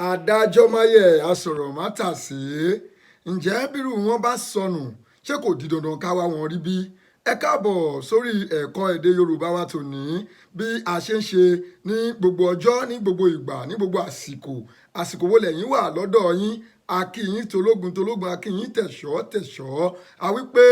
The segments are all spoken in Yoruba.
adájọ́máyé asọ̀rọ̀mátàsé ǹjẹ́ bírú wọn bá sọnù ṣé kò di dandan ká wá wọn rí bí? Ẹ káàbọ̀ sórí ẹ̀kọ́ èdè Yorùbá wa tòní bí a ṣe ń ṣe ní gbogbo ọjọ́ ní gbogbo ìgbà ní gbogbo àsìkò wo lẹ́yìn wà lọ́dọ̀ yín a kí yín tológun a kí yín tẹ̀ṣọ́ a wí pé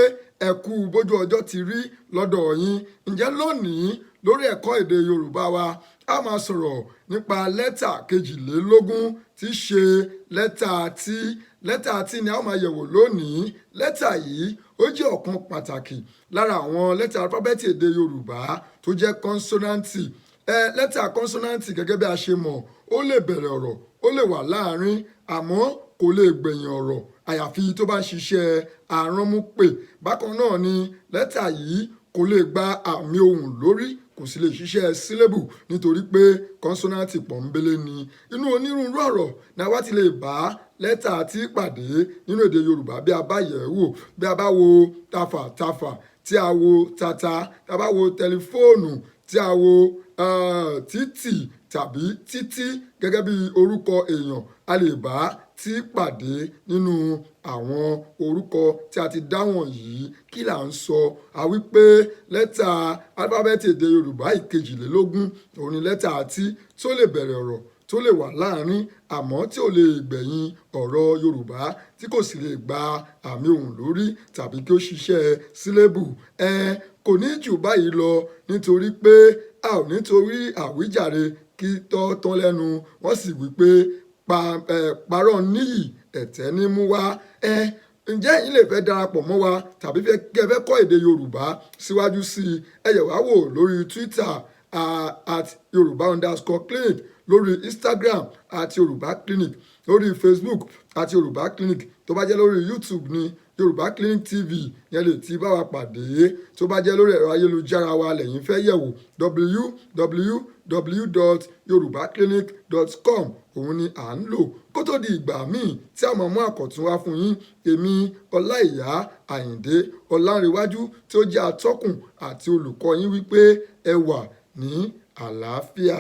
ẹ kú bójú ọjọ́ ti rí lọ́dọ̀ yín. Ǹjẹ́ lónìí lórí ẹ̀kọ́ èdè Yorùbá wa a máa sọ̀rọ̀ nípa lẹ́tà kejìlélógún tí í ṣe lẹ́tà tí ni a ó máa yẹ̀wò lónìí. Lẹ́tà yìí ó jẹ́ ọ̀kan pàtàkì lára àwọn lẹ́tà alifábẹ́ẹ̀tì èdè Yorùbá tó jẹ́ kọ́nsọ́náǹtì. Lẹ́tà kọ́nsọ́náǹtì gẹ́gẹ́ bí a ṣe mọ̀ ó lè bẹ̀rẹ̀ ọ̀rọ̀ ó lè wà láàárín àmọ́ kò lè gbẹ̀yìn ọ̀rọ̀ àyàfi tó bá ń ṣiṣẹ́ aránmúpè. Bákan náà ni lẹ́tà yìí kò lè gba àmì ohùn lórí kò sì lè ṣiṣẹ́ syllable nítorí pé kọ́nsọ́náǹtì pọ̀nbélé ni. Inú onírúurú ọ̀rọ̀ ni a wá ti lè bá lẹ́tà tí pàdé nínú èdè Yorùbá bí a bá yẹ̀ wò bí a bá wo tafàtafà tí a wo tata tí a bá wo tẹlifóònù tí a wo títì tàbí títí gẹ́gẹ́ bí orúkọ èèyàn a lè bá tí pàdé nínú àwọn orúkọ tí a ti dáwọ̀n yìí. Kí là ń sọ? A wí pé lẹ́tà alifábẹ́ẹ̀tì èdè Yorùbá ìkejìlélógún òun ni lẹ́tà tí tó lè bẹ̀rẹ̀ ọ̀rọ̀ tó lè wà láàárín àmọ́ tí ò lè gbẹ̀yìn ọ̀rọ̀ Yorùbá tí kò sì lè gba àmì ohùn lórí tàbí kí ó ṣiṣẹ́ sílébù. Kò ní jù báyìí lọ nítorí pé a ò nítorí àwíjàre kí tọ́ tán lẹ́nu wọ́n sì wí pé parọ́ níyì ẹ̀tẹ́ ní mú wá. Ǹjẹ́ ẹ̀yin lè fẹ́ darapọ̀ mọ́ wa tàbí kí ẹ fẹ́ kọ́ èdè Yorùbá síwájú sí i? Ẹ yẹ̀ wá wò lórí Twitter at Yoruba_clinic, lórí Instagram at Yoruba Clinic, lórí Facebook at Yoruba Clinic. Tó bá jẹ́ lórí YouTube ni Yoruba Clinic TV yẹn lè ti bá wa pàdé. Tó bá jẹ́ lórí ẹ̀rọ ayélujára wa lẹ́yìn fẹ́ yẹ̀wò www.yorubaclinic.com òun ni à ń lò. Kó tó di ìgbà míì tí a máa mú àkọ̀tún wá fún yín èmi Ọláìyá Àyìndé Ọlánrewájú tí ó jẹ́ atọ́kùn àti olùkọ́ yín wípé ẹ wà ní àlàáfíà.